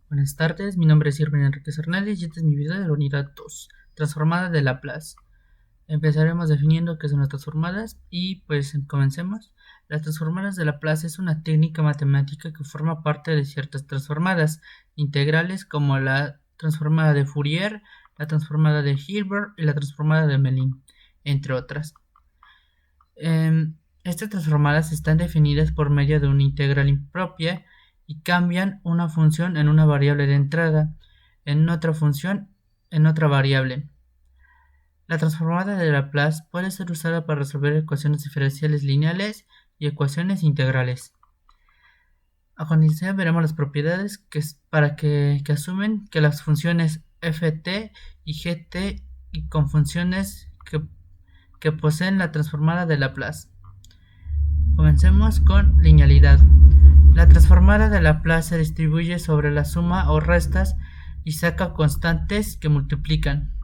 Buenas tardes, mi nombre es Irving Enríquez Hernández y este es mi video de la unidad 2, transformada de Laplace. Empezaremos definiendo qué son las transformadas y pues comencemos. Las transformadas de Laplace es una técnica matemática que forma parte de ciertas transformadas integrales como la transformada de Fourier, la transformada de Hilbert y la transformada de Mellin, entre otras. Estas transformadas están definidas por medio de una integral impropia y cambian una función en una variable de entrada, en otra función en otra variable. La transformada de Laplace puede ser usada para resolver ecuaciones diferenciales lineales y ecuaciones integrales. A continuación veremos las propiedades que asumen que las funciones ft y gt y con funciones que poseen la transformada de Laplace. Comencemos con linealidad. La transformada de Laplace se distribuye sobre la suma o restas y saca constantes que multiplican.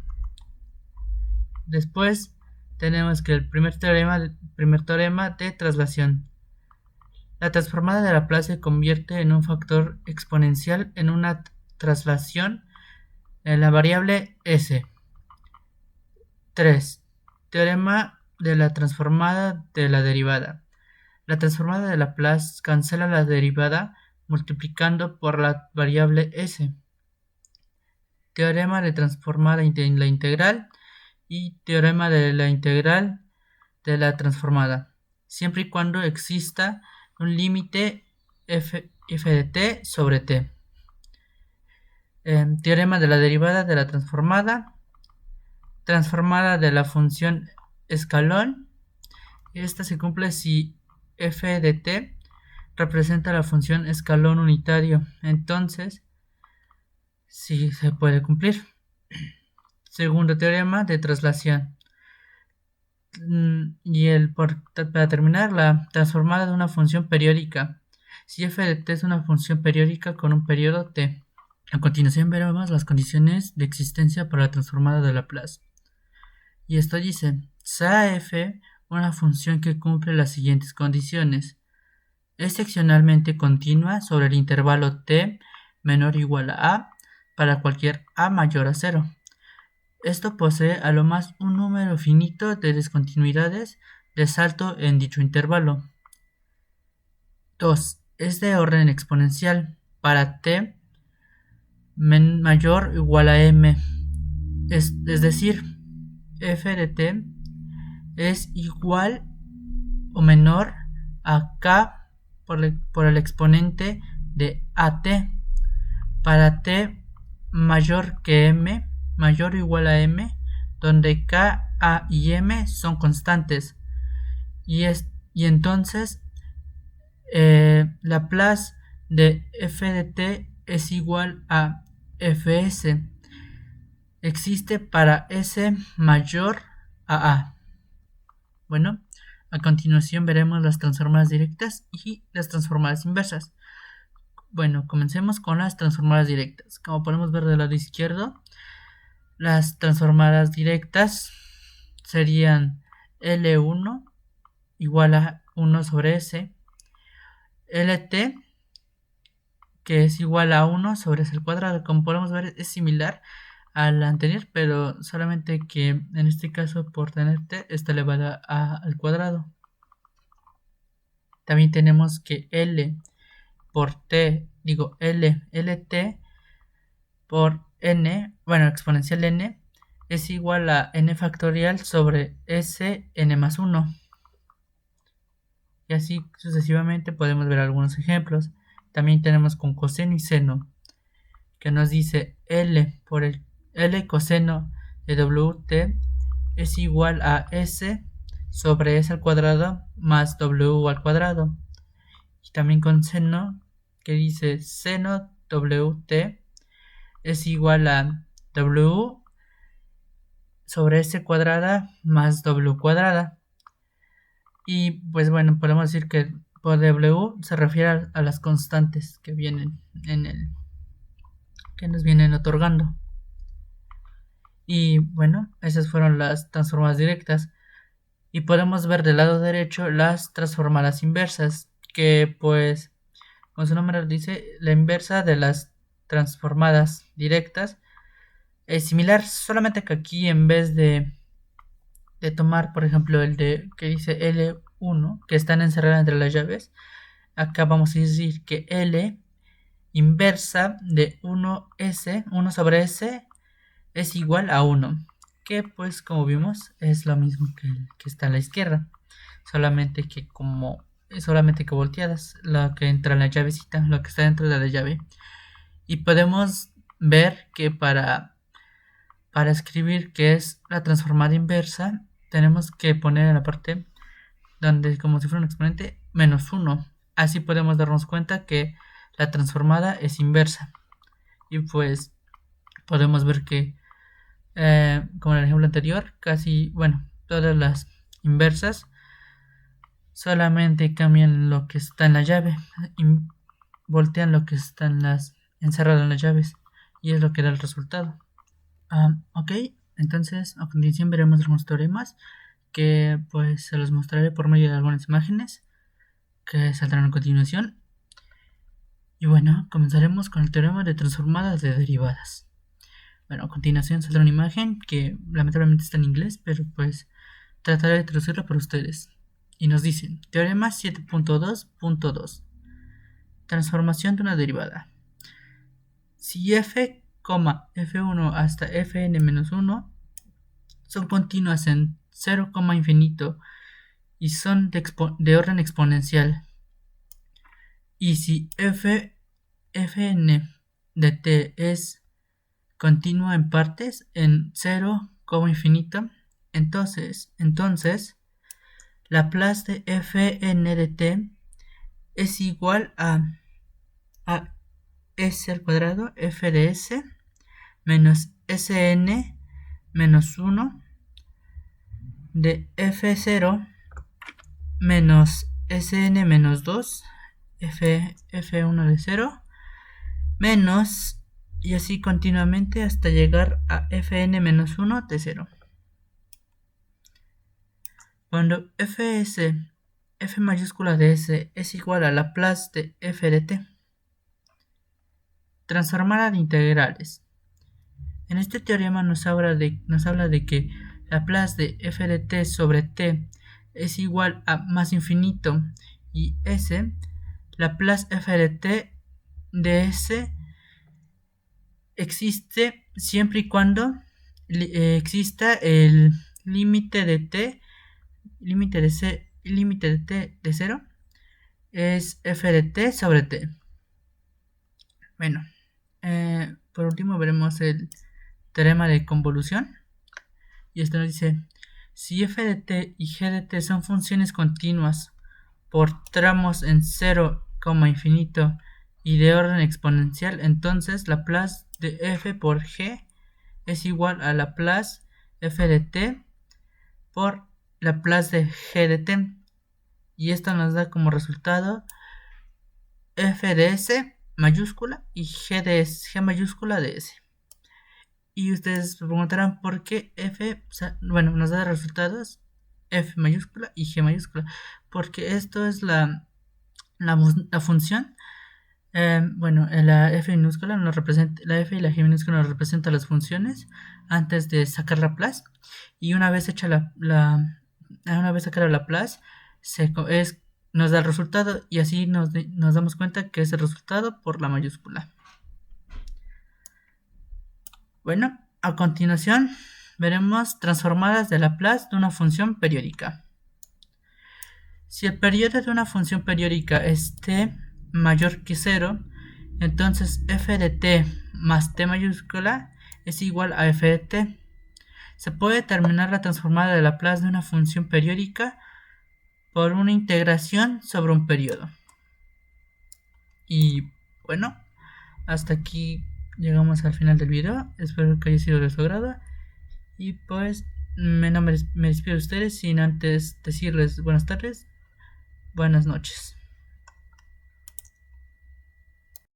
Después tenemos que el primer teorema de traslación. La transformada de Laplace se convierte en un factor exponencial en una traslación en la variable s. 3. Teorema de la transformada de la derivada. La transformada de Laplace cancela la derivada multiplicando por la variable s. Teorema de transformada en la integral y teorema de la integral de la transformada, siempre y cuando exista un límite f de t sobre t. Teorema de la derivada de la transformada, transformada de la función escalón. Esta se cumple si f de t representa la función escalón unitario, entonces sí se puede cumplir. Segundo teorema de traslación. Para terminar, la transformada de una función periódica. Si f de t es una función periódica con un periodo t. A continuación veremos las condiciones de existencia para la transformada de Laplace. Y esto dice, sea f una función que cumple las siguientes condiciones. Es seccionalmente continua sobre el intervalo t menor o igual a a para cualquier a mayor a 0. Esto posee a lo más un número finito de discontinuidades de salto en dicho intervalo. 2. Es de orden exponencial para t mayor o igual a m. Es decir, f de t es igual o menor a k por el exponente de at. Para t mayor que m, mayor o igual a m, donde k, a y m son constantes. Y entonces Laplace de f de t es igual a fs. Existe para s mayor a a. Bueno, a continuación veremos las transformadas directas y las transformadas inversas. Bueno, comencemos con las transformadas directas. Como podemos ver del lado izquierdo, las transformadas directas serían L1 igual a 1 sobre S, LT que es igual a 1 sobre S al cuadrado. Como podemos ver es similar al anterior, pero solamente que en este caso por tener T está elevada al cuadrado. También tenemos que L por T, LT por N, bueno, exponencial N, es igual a N factorial sobre S N más 1. Y así sucesivamente podemos ver algunos ejemplos. También tenemos con coseno y seno, que nos dice L por el L coseno de WT es igual a S sobre S al cuadrado más W al cuadrado. Y también con seno, que dice seno WT es igual a W sobre S cuadrada más W cuadrada. Y pues bueno, podemos decir que por W se refiere a las constantes que vienen que nos vienen otorgando. Y bueno, esas fueron las transformadas directas. Y podemos ver del lado derecho las transformadas inversas, que pues, como su nombre dice, la inversa de las transformadas directas. Es similar, solamente que aquí en vez de tomar, por ejemplo, el de que dice L1, que están encerradas entre las llaves, acá vamos a decir que L inversa de 1S, 1 sobre S, es igual a 1, que pues como vimos es lo mismo que el que está a la izquierda, solamente que volteadas, lo que entra en la llavecita, lo que está dentro de la llave. Y podemos ver que para escribir qué es la transformada inversa, tenemos que poner en la parte donde, como si fuera un exponente, menos 1. Así podemos darnos cuenta que la transformada es inversa. Y pues podemos ver que, como en el ejemplo anterior, todas las inversas solamente cambian lo que está en la llave y voltean lo que están encerrado en las llaves, y es lo que da el resultado. Ok, entonces a continuación veremos algunos teoremas que pues se los mostraré por medio de algunas imágenes que saldrán a continuación. Y bueno, comenzaremos con el teorema de transformadas de derivadas. Bueno, a continuación saldrá una imagen que lamentablemente está en inglés, pero pues trataré de traducirla para ustedes. Y nos dicen, teorema 7.2.2, transformación de una derivada. Si f, f1 hasta fn-1 son continuas en 0, infinito y son de orden exponencial, y si fn de t es continua en partes en 0, infinito, entonces Laplace de fn de t es igual a s al cuadrado f de s menos sn menos 1 de f0 menos sn menos 2 f1 de 0 menos, y así continuamente hasta llegar a fn menos 1 de 0. Cuando f mayúscula de s es igual a Laplace de f de t. Transformada de integrales. En este teorema nos habla de que Laplace de f de t sobre t es igual a más infinito y s, Laplace f de t de s existe siempre y cuando exista el límite de t, límite de t de 0 es f de t sobre t. Bueno, por último veremos el teorema de convolución, y esto nos dice, si f de t y g de t son funciones continuas por tramos en 0, infinito y de orden exponencial, entonces Laplace de f por g es igual a Laplace f de t por Laplace de g de t, y esto nos da como resultado f de s mayúscula y g mayúscula de s. Y ustedes se preguntarán por qué f, nos da resultados f mayúscula y g mayúscula, porque esto es la función. La f minúscula nos representa, la f y la g minúscula nos representan las funciones antes de sacar Laplace, y una vez hecha una vez sacada Laplace nos da el resultado, y así nos damos cuenta que es el resultado por la mayúscula. Bueno, a continuación veremos transformadas de Laplace de una función periódica. Si el periodo de una función periódica es t mayor que 0, entonces f de t más t mayúscula es igual a f de t. Se puede determinar la transformada de Laplace de una función periódica por una integración sobre un periodo. Y bueno, hasta aquí llegamos al final del video. Espero que haya sido de su agrado. Y pues me despido de ustedes sin antes decirles buenas tardes, buenas noches.